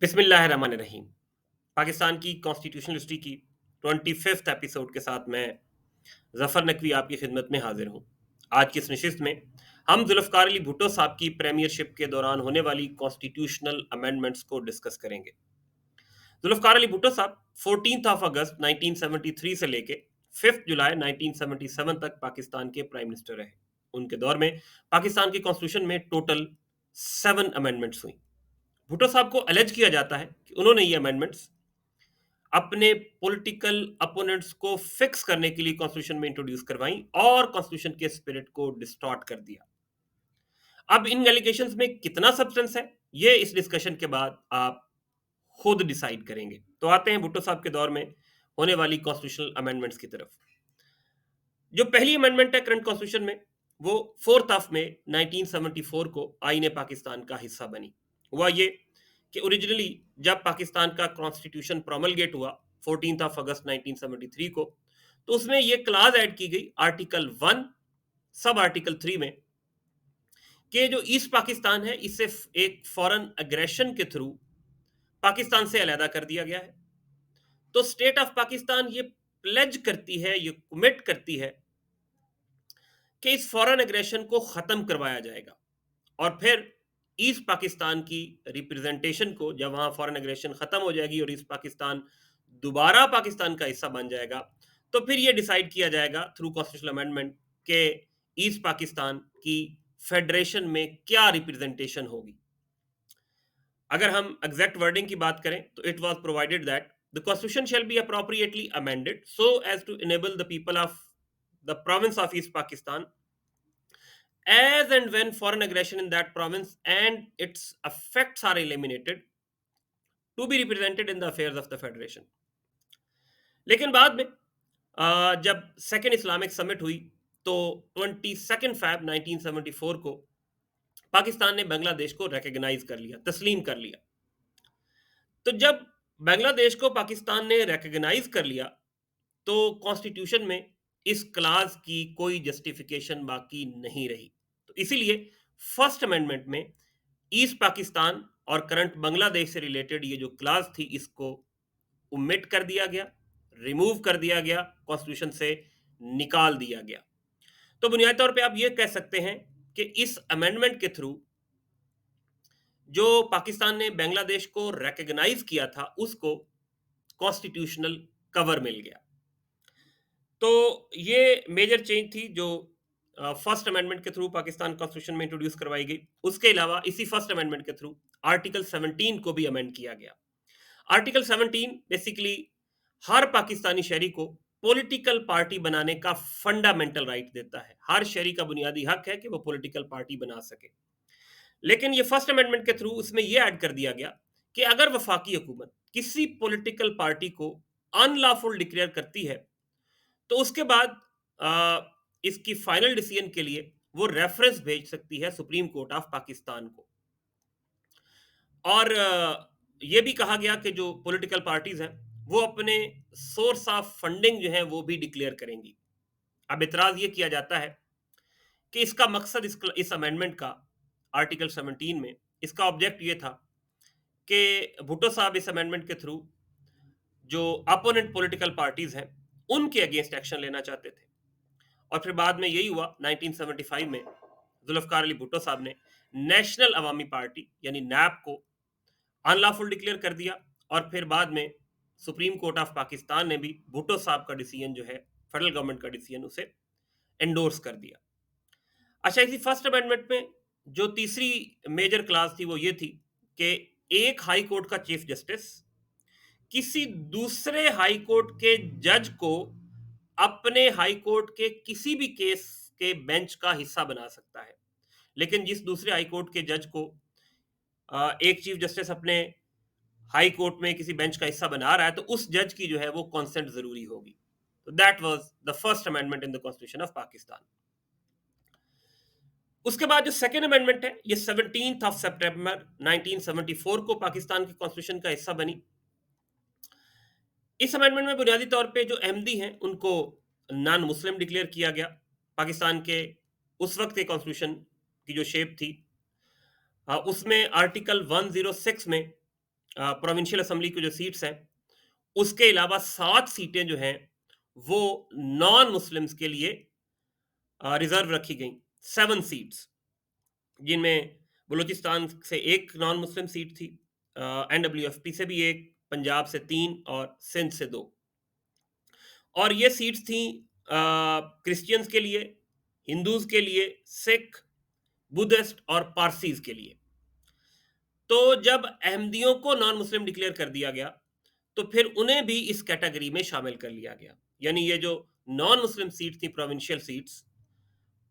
बिस्मिल्लाहिर्रहमानिर्रहीम। पाकिस्तान की constitutional history की 25th एपिसोड के साथ मैं ज़फ़र नकवी आपकी खिदमत में हाजिर हूँ। आज की इस नशिस्त में हम ज़ुल्फ़िकार अली भुट्टो साहब की प्रीमियरशिप के दौरान होने वाली कॉन्स्टिट्यूशनल अमेंडमेंट्स को डिस्कस करेंगे। ज़ुल्फ़िकार अली भुट्टो साहब 14 अगस्त 1973 से लेके 5 जुलाई 1977 तक पाकिस्तान के प्राइम मिनिस्टर रहे। उनके दौर में पाकिस्तान के कॉन्स्टिट्यूशन में टोटल 7 अमेंडमेंट्स हुई। भुट्टो साहब को एलिज किया जाता है कि उन्होंने ये अमेंडमेंट्स अपने पॉलिटिकल अपोनेंट्स को फिक्स करने के लिए कॉन्स्टिट्यूशन में इंट्रोड्यूस करवाई और कॉन्स्टिट्यूशन के स्पिरिट को डिस्टॉर्ट कर दिया। अब इन एलिगेशंस में कितना सब्सटेंस है, ये इस डिस्कशन के बाद आप खुद डिसाइड करेंगे। तो आते हैं भुट्टो साहब के दौर में होने वाली कॉन्स्टिट्यूशनल अमेंडमेंट्स की तरफ। जो पहली अमेंडमेंट है करंट कॉन्स्टिट्यूशन में, वो 4 ऑफ में 1974 को आईने पाकिस्तान का हिस्सा बनी। हुआ ये कि ओरिजिनली जब पाकिस्तान का कॉन्स्टिट्यूशन प्रोमलगेट हुआ 14 ऑफ अगस्त 1973 को, तो उसमें ये क्लाज ऐड की गई आर्टिकल 1 सब आर्टिकल 3 में कि जो ईस्ट पाकिस्तान है इसे एक फॉरेन अग्रेशन के थ्रू पाकिस्तान से अलहदा कर दिया गया है। तो स्टेट ऑफ पाकिस्तान ये प्लेज करती है, ये कमिट करती है कि इस फॉरेन अग्रेशन को खत्म करवाया जाएगा और फिर ईस्ट पाकिस्तान की रिप्रेजेंटेशन को, जब वहां फॉरेन एग्रेशन खत्म हो जाएगी और ईस्ट पाकिस्तान दोबारा पाकिस्तान का हिस्सा बन जाएगा, तो फिर यह डिसाइड किया जाएगा थ्रू कॉन्स्टिट्यूशनल अमेंडमेंट के ईस्ट पाकिस्तान की फेडरेशन में क्या रिप्रेजेंटेशन होगी। अगर हम एग्जैक्ट वर्डिंग की बात करें तो it was provided that the constitution shall be appropriately amended so as to enable the people of the province of East Pakistan as and when foreign aggression in that province and its effects are eliminated to be represented in the affairs of the federation। लेकिन बाद में जब second Islamic summit हुई तो 22 Feb 1974 को पाकिस्तान ने बांग्लादेश को recognise कर लिया, तस्लीम कर लिया। तो जब बांग्लादेश को पाकिस्तान ने रिकॉग्नाइज कर लिया तो कॉन्स्टिट्यूशन में इस क्लाज की कोई जस्टिफिकेशन बाकी नहीं रही। तो इसीलिए फर्स्ट अमेंडमेंट में ईस्ट पाकिस्तान और करंट बांग्लादेश से रिलेटेड ये जो क्लाज थी इसको ओमिट कर दिया गया, रिमूव कर दिया गया, कॉन्स्टिट्यूशन से निकाल दिया गया। तो बुनियादी तौर पे आप ये कह सकते हैं कि इस अमेंडमेंट के थ्रू जो पाकिस्तान ने बांग्लादेश को रिकॉग्नाइज किया था उसको कॉन्स्टिट्यूशनल कवर मिल गया। तो ये मेजर चेंज थी जो फर्स्ट अमेंडमेंट के थ्रू पाकिस्तान कॉन्स्टिट्यूशन में इंट्रोड्यूस करवाई गई। उसके अलावा इसी फर्स्ट अमेंडमेंट के थ्रू आर्टिकल 17 को भी अमेंड किया गया। आर्टिकल 17 बेसिकली हर पाकिस्तानी शहरी को पॉलिटिकल पार्टी बनाने का फंडामेंटल राइट देता है। हर शहरी का बुनियादी हक है कि वो पॉलिटिकल पार्टी बना सके। लेकिन ये फर्स्ट अमेंडमेंट के थ्रू उसमें ये ऐड कर दिया गया कि अगर वफाकी हुकूमत किसी पॉलिटिकल पार्टी को अनलॉफुल डिक्लेयर करती है तो उसके बाद इसकी फाइनल डिसीजन के लिए वो रेफरेंस भेज सकती है सुप्रीम कोर्ट ऑफ पाकिस्तान को। और ये भी कहा गया कि जो पॉलिटिकल पार्टीज हैं वो अपने सोर्स ऑफ फंडिंग जो है वो भी डिक्लेयर करेंगी। अब इतराज ये किया जाता है कि इसका मकसद इस अमेंडमेंट का आर्टिकल 17 में इसका ऑब्जेक्ट ये था कि भुट्टो साहब इस अमेंडमेंट के थ्रू जो अपोनेंट पॉलिटिकल पार्टीज हैं उनके अगेंस्ट एक्शन लेना चाहते थे। और फिर बाद में यही हुआ 1975 में जुल्फकार अली भुट्टो साहब ने नेशनल अवामी पार्टी यानी नैप को अनलॉफुल डिक्लेयर कर दिया और फिर बाद में सुप्रीम कोर्ट ऑफ पाकिस्तान ने भी भुट्टो साहब का डिसीजन जो है फेडरल गवर्नमेंट का डिसीजन उसे एंडोर्स कर दिया। अच्छा, इसी फर्स्ट अमेंडमेंट में जो तीसरी मेजर क्लास थी वो ये थी कि एक हाई कोर्ट का चीफ जस्टिस किसी दूसरे हाई कोर्ट के जज को अपने हाई कोर्ट के किसी भी केस के बेंच का हिस्सा बना सकता है। लेकिन जिस दूसरे हाई कोर्ट के जज को एक चीफ जस्टिस अपने हाई कोर्ट में किसी बेंच का हिस्सा बना रहा है तो उस जज की जो है वो कंसेंट जरूरी होगी। तो that was the first amendment in the constitution of Pakistan. उसके बाद जो सेकेंड अमेंडमेंट है ये 17 सितंबर 1974 को पाकिस्तान के कॉन्स्टिट्यूशन का हिस्सा बनी। इस अमेंडमेंट में बुनियादी तौर पे जो अहमदी हैं उनको नॉन मुस्लिम डिक्लेयर किया गया। पाकिस्तान के उस वक्त के कॉन्स्टिट्यूशन की जो शेप थी उसमें आर्टिकल 106 में प्रोविंशियल असेंबली की जो सीट्स हैं, उसके अलावा 7 सीटें जो हैं, वो नॉन मुस्लिम्स के लिए रिज़र्व रखी गईं। 7 सीट्स, जिनमें बलूचिस्तान से 1 नॉन मुस्लिम सीट थी, एनडब्ल्यूएफपी से भी 1, पंजाब से 3 और सिंध से 2। और ये सीट्स थी क्रिश्चियंस के लिए, हिंदूज़ के लिए, सिख, बुद्धिस्ट और पारसीज़ के लिए। तो जब अहमदियों को नॉन मुस्लिम डिक्लेयर कर दिया गया, तो फिर उन्हें भी इस कैटेगरी में शामिल कर लिया गया। यानी ये जो नॉन मुस्लिम सीट थी, प्रोविंशियल सीट्स,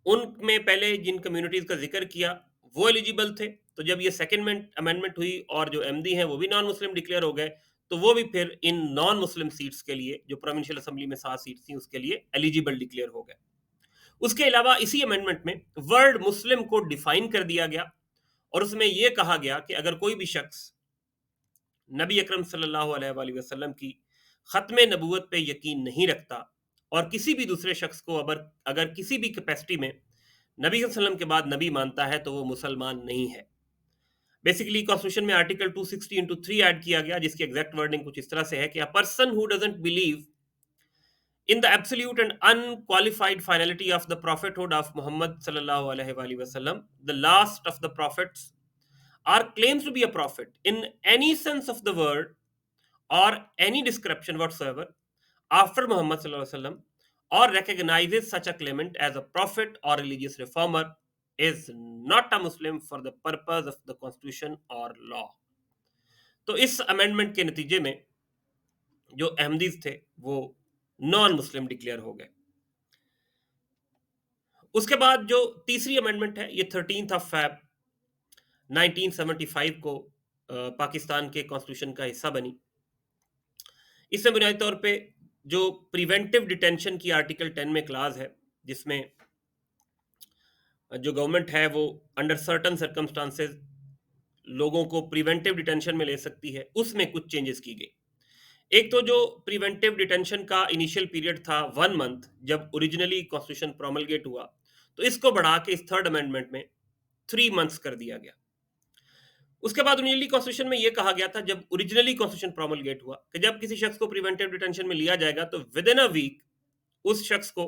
उनमें पहले जिन कम्युनिटीज़ का ज़िक्र किया, वो एलिजिबल थे। तो जब ये सेकंड अमेंडमेंट हुई और जो अहमदी हैं, वो भी नॉन मुस्लिम डिक्लेयर हो गए, तो वो भी फिर इन नॉन मुस्लिम सीट्स के लिए, जो प्रोविंशियल असेंबली में 7 सीट्स थी, उसके लिए एलिजिबल डिक्लेयर हो गए। उसके अलावा इसी अमेंडमेंट में वर्ड मुस्लिम को डिफाइन कर दिया गया और उसमें यह कहा गया कि अगर कोई भी शख्स नबी अकरम सल्लल्लाहु अलैहि वसल्लम की ख़त्म नबूवत पे यकीन नहीं रखता और किसी भी दूसरे शख्स को अगर किसी भी कैपेसिटी में नबी वसल्लम के बाद नबी मानता है, तो वो मुसलमान नहीं है। बेसिकली कॉन्स्टिट्यूशन में आर्टिकल 260 इंटू 3 ऐड किया गया, जिसकी एग्जैक्ट वर्डिंग कुछ इस तरह से है कि a person who doesn't believe in the absolute and unqualified finality of the prophethood of Muhammad sallallahu alaihi wasallam, the last of the prophets, or claims to be a prophet in any sense of the word or any description whatsoever after Muhammad sallallahu alaihi wasallam, or recognizes such a claimant as a prophet or religious reformer, is not a Muslim for the purpose of the constitution or law. तो इस amendment के नतीजे में जो अहमदीज थे, वो non Muslim declare हो गए। उसके बाद जो तीसरी अमेंडमेंट है, ये 13th ऑफ फेब 1975 को पाकिस्तान के कॉन्स्टिट्यूशन का हिस्सा बनी। इसमें बुनियादी तौर पे जो प्रिवेंटिव डिटेंशन की आर्टिकल 10 में क्लाज है, जिसमें जो गवर्नमेंट है वो अंडर सर्टन सर्कमस्टांसेस लोगों को प्रिवेंटिव डिटेंशन में ले सकती है, उसमें कुछ चेंजेस की गई। एक तो जो प्रिवेंटिव डिटेंशन का इनिशियल पीरियड था 1 मंथ, जब ओरिजिनली कॉन्स्टिट्यूशन प्रोमलगेट हुआ, तो इसको बढ़ा के इस थर्ड अमेंडमेंट में 3 मंथ्स कर दिया गया। उसके बाद ओरिजिनली कॉन्स्टिट्यूशन में यह कहा गया था, जब ओरिजिनली कॉन्स्टिट्यूशन प्रोमलगेट हुआ, कि जब किसी शख्स को प्रिवेंटिव डिटेंशन में लिया जाएगा, तो विद इन अ वीक उस शख्स को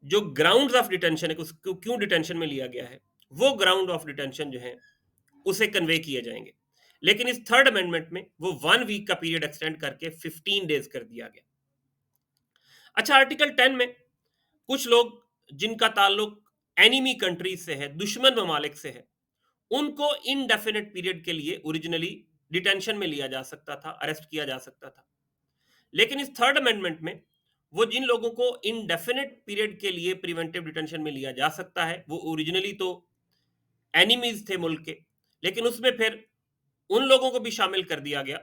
जो ग्राउंड्स ऑफ डिटेंशन है, उसको क्यों डिटेंशन में लिया गया है, वो ग्राउंड ऑफ डिटेंशन जो है उसे कन्वे किए जाएंगे। लेकिन इस थर्ड अमेंडमेंट में वो 1 वीक का पीरियड एक्सटेंड करके 15 डेज कर दिया गया। अच्छा, आर्टिकल 10 में कुछ लोग जिनका ताल्लुक एनिमी कंट्रीज से है, दुश्मन ममालिक से है, उनको इनडेफिनेट पीरियड के लिए ओरिजिनली डिटेंशन में लिया जा सकता था, अरेस्ट किया जा सकता था। लेकिन इस थर्ड अमेंडमेंट में वो जिन लोगों को इनडेफिनेट पीरियड के लिए प्रिवेंटिव डिटेंशन में लिया जा सकता है, वो ओरिजिनली तो एनिमीज थे मुल्क के, लेकिन उसमें फिर उन लोगों को भी शामिल कर दिया गया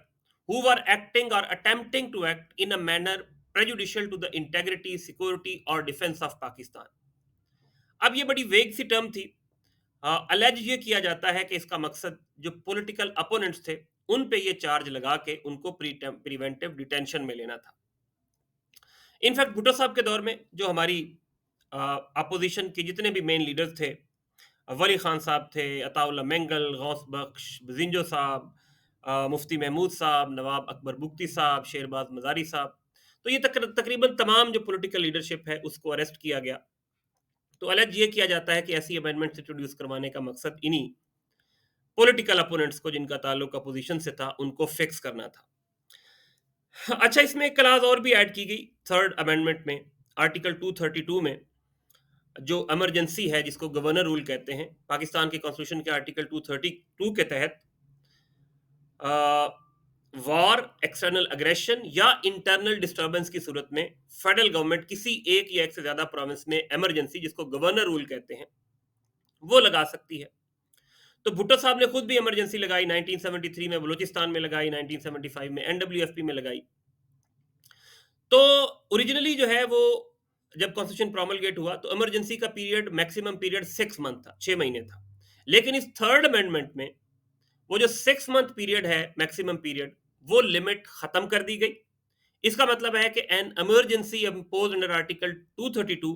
हु वर एक्टिंग और attempting to act in a manner prejudicial to the integrity, security और डिफेंस ऑफ पाकिस्तान। अब ये बड़ी वेग सी टर्म थी। अलेज ये किया जाता है कि इसका मकसद जो पॉलिटिकल अपोनेंट्स थे, उन पे ये चार्ज लगा के उनको प्रिवेंटिव डिटेंशन में लेना था। इनफैक्ट भुट्टो साहब के दौर में जो हमारी अपोजिशन के जितने भी मेन लीडर्स थे, वली खान साहब थे, अताउल्ला मेंगल, गौस बख्श, जिंजो साहब, मुफ्ती महमूद साहब, नवाब अकबर बुख्ती साहब, शेरबाज मजारी साहब, तो ये तकरीबन तमाम जो पॉलिटिकल लीडरशिप है उसको अरेस्ट किया गया। तो अलग ये किया जाता है कि ऐसी अमेंडमेंट इंट्रोड्यूस करवाने का मकसद इन्हीं पॉलिटिकल अपोनेंट्स को जिनका ताल्लुक अपोजिशन से था, उनको फिक्स करना था। अच्छा, इसमें एक क्लास और भी ऐड की गई थर्ड अमेंडमेंट में, आर्टिकल 232 में, जो इमरजेंसी है, जिसको गवर्नर रूल कहते हैं, पाकिस्तान के कॉन्स्टिट्यूशन के आर्टिकल 232 के तहत वॉर, एक्सटर्नल अग्रेशन या इंटरनल डिस्टर्बेंस की सूरत में फेडरल गवर्नमेंट किसी एक या एक से ज्यादा प्रोविंस में इमरजेंसी, जिसको गवर्नर रूल कहते हैं, वो लगा सकती है। तो भुट्टो साहब ने खुद भी इमरजेंसी लगाई, 1973 में बलूचिस्तान में लगाई, 1975 में एनडब्ल्यूएफपी में लगाई। तो ओरिजिनली जो है वो जब कॉन्स्टिट्यूशन प्रोमलगेट हुआ, तो इमरजेंसी का पीरियड, मैक्सिमम पीरियड 6 मंथ था, 6 महीने था। लेकिन इस थर्ड अमेंडमेंट में वो जो 6 मंथ पीरियड है, मैक्सिमम पीरियड, वो लिमिट खत्म कर दी गई। इसका मतलब है कि an emergency imposed under article 232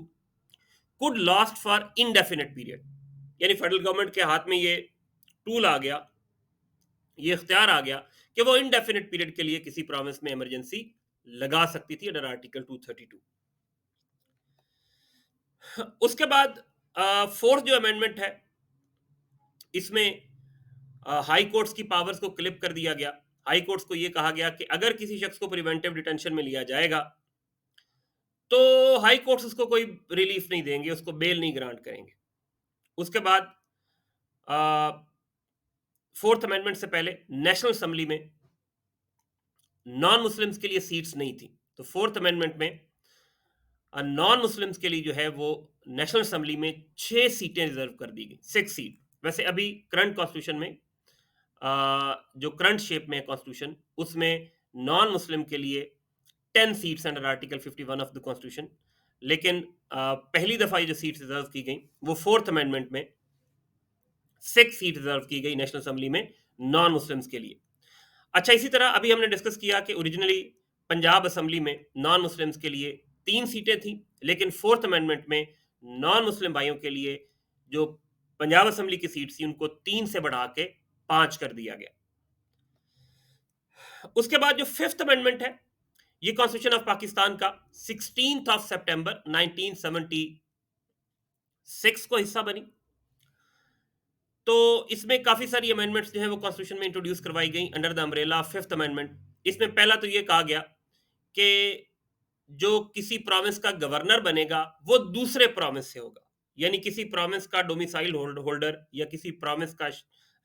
could last for indefinite period. यानी फेडरल गवर्नमेंट के हाथ में ये टूल आ गया ये इख्तियार आ गया कि वो इनडेफिनिट पीरियड के लिए किसी प्रोविंस में इमरजेंसी लगा सकती थी अंडर आर्टिकल 232। उसके बाद फोर्थ जो अमेंडमेंट है, इसमें हाई कोर्ट्स की पावर्स को क्लिप कर दिया गया। हाई कोर्ट्स को यह कहा गया कि अगर किसी शख्स को प्रिवेंटिव डिटेंशन में लिया जाएगा तो हाई कोर्ट्स उसको कोई रिलीफ नहीं देंगे, उसको बेल नहीं ग्रांट करेंगे। उसके बाद फोर्थ अमेंडमेंट से पहले नेशनल असेंबली में नॉन मुस्लिम्स के लिए सीट्स नहीं थी, तो फोर्थ अमेंडमेंट में नॉन मुस्लिम्स के लिए जो है वो नेशनल असेंबली में 6 सीटें रिजर्व कर दी गई, 6 सीट। वैसे अभी करंट कॉन्स्टिट्यूशन में जो करंट शेप में है कॉन्स्टिट्यूशन, उसमें नॉन मुस्लिम के लिए 10 seats under article 51 of the constitution, लेकिन पहली दफा ये जो सीट्स रिजर्व की गई वो फोर्थ अमेंडमेंट में 6 सीट रिजर्व की गई नेशनल असेंबली में नॉन मुस्लिम्स के लिए। अच्छा, इसी तरह अभी हमने डिस्कस किया कि ओरिजिनली पंजाब असेंबली में नॉन मुस्लिम्स के लिए 3 सीटें थी, लेकिन फोर्थ अमेंडमेंट में नॉन मुस्लिम भाइयों के लिए जो पंजाब असेंबली की सीट थी उनको 3 से बढ़ा के 5 कर दिया गया। उसके बाद जो फिफ्थ अमेंडमेंट है, ये कॉन्स्टिट्यूशन ऑफ पाकिस्तान का 16 ऑफ सितंबर 1976 को हिस्सा बनी। तो इसमें काफी सारी अमेंडमेंट्स जो है वो कॉन्स्टिट्यूशन में इंट्रोड्यूस करवाई गई under the umbrella fifth amendment. इसमें पहला तो ये कहा गया कि जो किसी प्रोविंस का गवर्नर बनेगा वो दूसरे प्रोविंस से होगा, यानी किसी प्रोविंस का डोमिसाइल होल्डर या किसी प्रोविंस का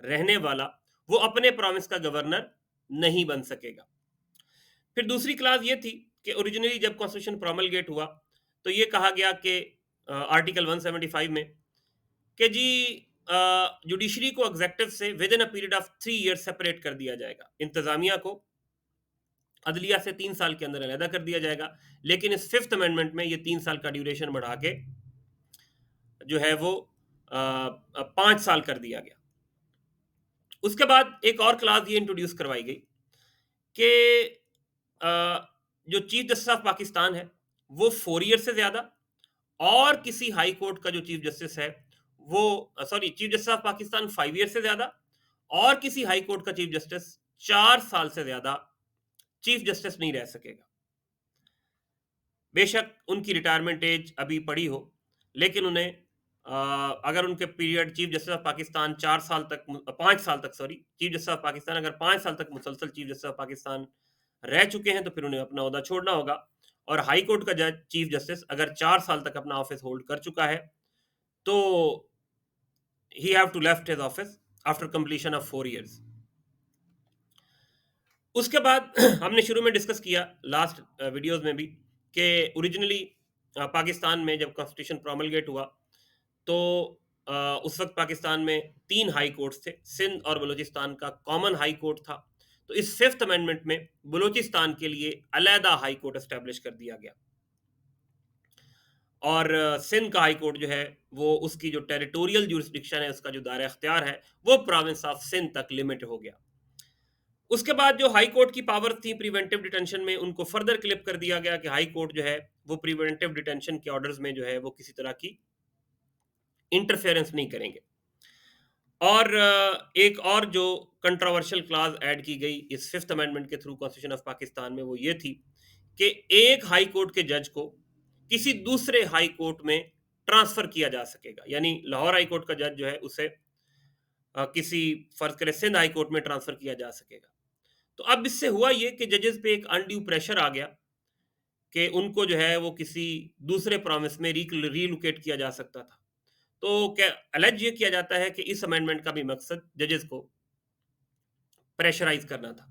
रहने वाला वो अपने प्रोविंस का गवर्नर नहीं बन सकेगा। फिर दूसरी क्लास ये थी कि ओरिजिनली जब कॉन्स्टिट्यूशन प्रोमलगेट हुआ तो ये कहा गया कि आर्टिकल 175 में कि जी जुडिशरी को एग्जेक्टिव से with in a period of 3 years separate कर दिया जाएगा, इंतजामिया को अदलिया से 3 साल के अंदर अलहदा कर दिया जाएगा। लेकिन इस फिफ्थ अमेंडमेंट में ये 3 साल का ड्यूरेशन बढ़ा के जो है वो 5 साल कर दिया गया। उसके बाद एक और क्लास ये इंट्रोड्यूस करवाई गई कि जो चीफ जस्टिस ऑफ पाकिस्तान है वो 4 ईयर से ज्यादा, और किसी हाई कोर्ट का जो चीफ जस्टिस है वो chief justice of Pakistan 5 year से ज्यादा, और किसी हाई कोर्ट का चीफ जस्टिस 4 साल से ज्यादा चीफ जस्टिस नहीं रह सकेगा। बेशक उनकी रिटायरमेंट एज अभी पड़ी हो, लेकिन उन्हें अगर उनके period chief justice of Pakistan 4 साल तक 5 साल तक चीफ जस्टिस ऑफ पाकिस्तान अगर 5 साल तक मुसलसल चीफ जस्टिस ऑफ पाकिस्तान रह चुके हैं तो फिर उन्हें अपना ओहदा छोड़ना होगा। और हाई कोर्ट का जज चीफ जस्टिस अगर 4 साल तक अपना ऑफिस होल्ड कर चुका है तो he have to left his office after completion of 4 years. उसके बाद हमने शुरू में डिस्कस किया लास्ट वीडियोस में भी कि ओरिजिनली पाकिस्तान में जब कॉन्स्टिट्यूशन प्रोमलगेट हुआ तो उस वक्त पाकिस्तान में 3 हाई कोर्ट्स थे, सिंध और बलूचिस्तान का कॉमन हाई कोर्ट था। तो इस फिफ्थ अमेंडमेंट में बलूचिस्तान के लिए अलहदा हाई कोर्ट एस्टेब्लिश कर दिया गया, और सिंध का हाई कोर्ट जो है वो उसकी जो टेरिटोरियल जुरिस्डिक्शन है, उसका जो दायरा इख्तियार है वो प्रोविंस ऑफ सिंध तक लिमिट हो गया। उसके बाद जो हाई कोर्ट की पावर थी प्रिवेंटिव डिटेंशन में, उनको फर्दर क्लिप कर दिया गया कि हाई कोर्ट जो है वो प्रिवेंटिव डिटेंशन के ऑर्डर्स में जो है वो किसी तरह की इंटरफेरेंस नहीं करेंगे। और एक और जो कंट्रोवर्शियल क्लाज ऐड की गई इस फिफ्थ अमेंडमेंट के थ्रू कॉन्स्टिट्यूशन ऑफ पाकिस्तान में वो ये थी कि एक हाई कोर्ट के जज को किसी दूसरे हाई कोर्ट में ट्रांसफर किया जा सकेगा, यानी लाहौर हाई कोर्ट का जज जो है उसे किसी फर्ज करे सिंध हाई कोर्ट में ट्रांसफर किया जा सकेगा। तो अब इससे हुआ ये कि जजेस पे एक अनड्यू प्रेशर आ गया कि उनको जो है वो किसी दूसरे प्रोविंस में रीलोकेट किया जा सकता था। तो क्या अलग ये किया जाता है कि इस अमेंडमेंट का भी मकसद जजेस को प्रेशराइज करना था।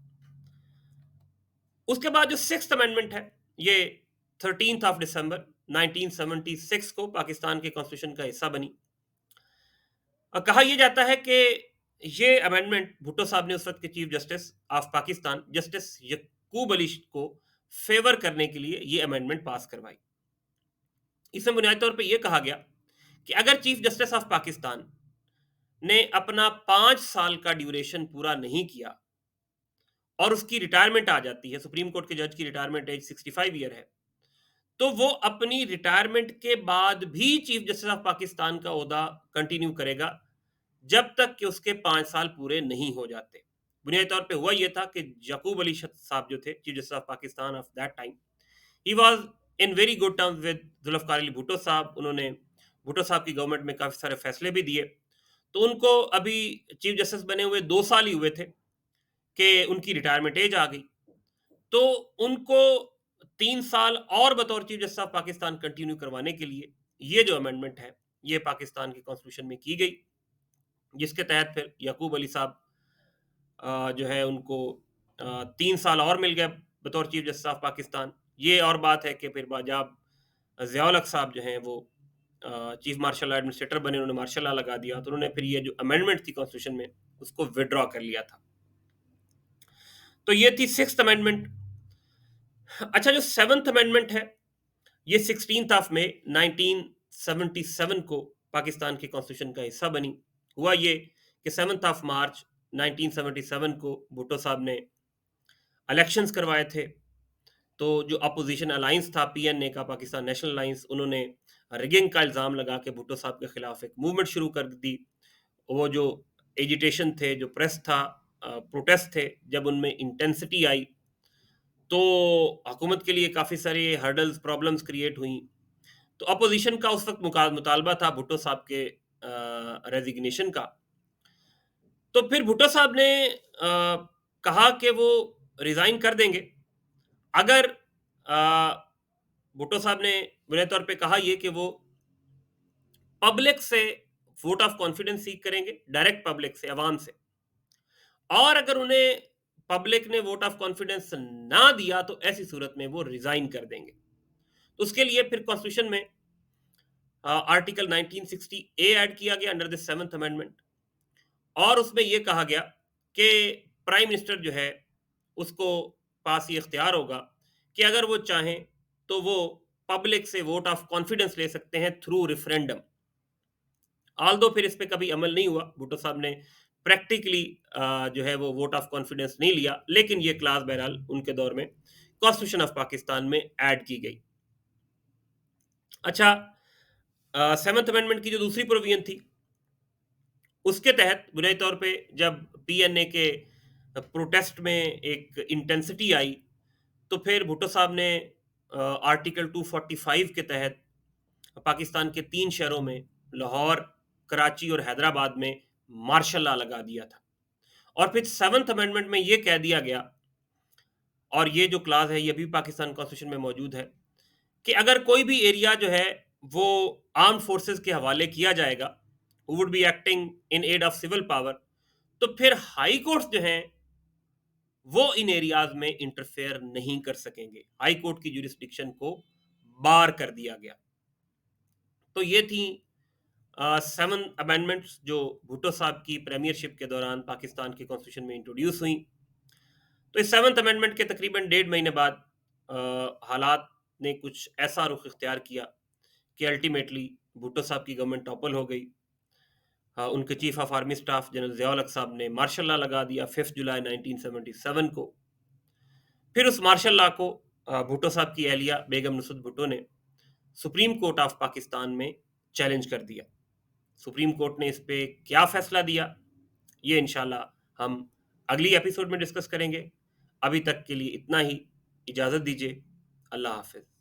उसके बाद जो सिक्स्थ अमेंडमेंट है ये 13 ऑफ दिसंबर 1976 को पाकिस्तान के कॉन्स्टिट्यूशन का हिस्सा बनी। कहा यह जाता है कि ये अमेंडमेंट भुट्टो साहब ने उस वक्त के chief justice of Pakistan justice Yakub Ali को फेवर करने के लिए ये अमेंडमेंट पास करवाई। इसमें बुनियादी तौर पे ये कहा गया कि अगर चीफ जस्टिस ऑफ पाकिस्तान ने अपना 5 साल का ड्यूरेशन पूरा नहीं किया और उसकी रिटायरमेंट आ जाती है, सुप्रीम कोर्ट के जज की रिटायरमेंट एज 65 ईयर है, तो वो अपनी रिटायरमेंट के बाद भी चीफ जस्टिस ऑफ पाकिस्तान का ओहदा कंटिन्यू करेगा जब तक कि उसके 5 साल पूरे नहीं हो जाते। बुनियादी तौर पे हुआ ये था कि यकूब अली साहब जो थे chief justice of Pakistan of that time, he was in very good terms with Zulfikar Ali Bhutto साहब। उन्होंने भुट्टो साहब की गवर्नमेंट में काफ़ी सारे फैसले भी दिए। तो उनको अभी चीफ जस्टिस बने हुए 2 साल ही हुए थे कि उनकी रिटायरमेंट एज आ गई। तो उनको 3 साल और बतौर chief justice of Pakistan continue करवाने के लिए ये जो अमेंडमेंट है, ये पाकिस्तान की कॉन्स्टिट्यूशन में की गई, जिसके तहत फिर यकूब अली साहब जो है उनको 3 साल और मिल गए बतौर चीफ जस्टिस ऑफ पाकिस्तान। ये और बात है कि फिर बाजाब ज़ियाउल हक साहब जो हैं वो चीफ मार्शल लॉ एडमिनिस्ट्रेटर बने, उन्होंने मार्शल लॉ लगा दिया, तो उन्होंने फिर ये जो अमेंडमेंट थी कॉन्स्टिट्यूशन में, उसको विथड्रॉ कर लिया था। तो ये थी 6th अमेंडमेंट। अच्छा, जो 7th अमेंडमेंट है, ये 16th ऑफ मई 1977 को पाकिस्तान के कॉन्स्टिट्यूशन का हिस्सा बनी। हुआ ये कि 7th ऑफ मार्च 1977 को भुट्टो साहब ने इलेक्शंस करवाए थे। तो जो अपोजिशन अलायंस था पीएनए का, पाकिस्तान नेशनल अलायंस, उन्होंने रिगिंग का इल्ज़ाम लगा के भुट्टो साहब के खिलाफ एक मूवमेंट शुरू कर दी। वो जो एजिटेशन थे, जो प्रेस था, प्रोटेस्ट थे, जब उनमें इंटेंसिटी आई तो हुकूमत के लिए काफ़ी सारे हर्डल्स, प्रॉब्लम्स क्रिएट हुई। तो अपोजिशन का उस वक्त मुतालबा था भुट्टो साहब के रेजिग्नेशन का। तो फिर भुट्टो साहब ने कहा कि वो रिज़ाइन कर देंगे अगर भुट्टो साहब ने बुनियादी तौर पे कहा ये कि वो पब्लिक से वोट ऑफ कॉन्फिडेंस सीक करेंगे, डायरेक्ट पब्लिक से, अवाम से। और अगर उन्हें पब्लिक ने वोट ऑफ कॉन्फिडेंस ना दिया तो ऐसी सूरत में वो रिजाइन कर देंगे। तो उसके लिए फिर कॉन्स्टिट्यूशन में आर्टिकल 1960 ए ऐड किया गया अंडर द 7th अमेंडमेंट, और उसमें यह कहा गया कि प्राइम मिनिस्टर जो है उसको पास ये इख्तियार होगा कि अगर वो चाहें तो वो पब्लिक से वोट ऑफ कॉन्फिडेंस ले सकते हैं थ्रू रेफरेंडम। ऑल्दो फिर इस पे कभी अमल नहीं हुआ, भुट्टो साहब ने प्रैक्टिकली जो है वो वोट ऑफ कॉन्फिडेंस नहीं लिया, लेकिन ये क्लास बहरहाल उनके दौर में कॉन्स्टिट्यूशन ऑफ पाकिस्तान में ऐड की गई। अच्छा, 7th अमेंडमेंट की जो दूसरी प्रोविजन थी, उसके तहत बुनियादी तौर पे जब पीएनए के प्रोटेस्ट में एक इंटेंसिटी आई, तो फिर भुट्टो साहब ने आर्टिकल 245 के तहत पाकिस्तान के 3 शहरों में, लाहौर, कराची और हैदराबाद में मार्शल लॉ लगा दिया था। और फिर 7th अमेंडमेंट में ये कह दिया गया, और ये जो क्लास है ये भी पाकिस्तान कॉन्स्टिट्यूशन में मौजूद है, कि अगर कोई भी एरिया जो है वो आर्म फोर्सेस के हवाले किया जाएगा, who would be acting in aid of civil power, तो फिर हाई कोर्ट्स जो हैं वो इन एरियाज में इंटरफेयर नहीं कर सकेंगे। हाई कोर्ट की जुरिस्डिक्शन को बार कर दिया गया। तो ये थी 7 अमेंडमेंट्स जो भुट्टो साहब की प्रीमियरशिप के दौरान पाकिस्तान के कॉन्स्टिट्यूशन में इंट्रोड्यूस हुई। तो इस 7th अमेंडमेंट के तकरीबन 1.5 महीने बाद हालात ने कुछ ऐसा रुख इख्तियार किया कि अल्टीमेटली भुट्टो साहब की गवर्नमेंट टॉपल हो गई। उनके chief of army staff general Ziaul हक साहब ने मार्शल लॉ लगा दिया 5 जुलाई 1977 को। फिर उस मार्शल लॉ को भुट्टो साहब की अहलिया बेगम नुसरत भुट्टो ने सुप्रीम कोर्ट ऑफ पाकिस्तान में चैलेंज कर दिया। सुप्रीम कोर्ट ने इस पे क्या फैसला दिया, ये इंशाल्लाह हम अगली एपिसोड में डिस्कस करेंगे। अभी तक के लिए इतना ही, इजाज़त दीजिए। अल्लाह हाफ़िज़।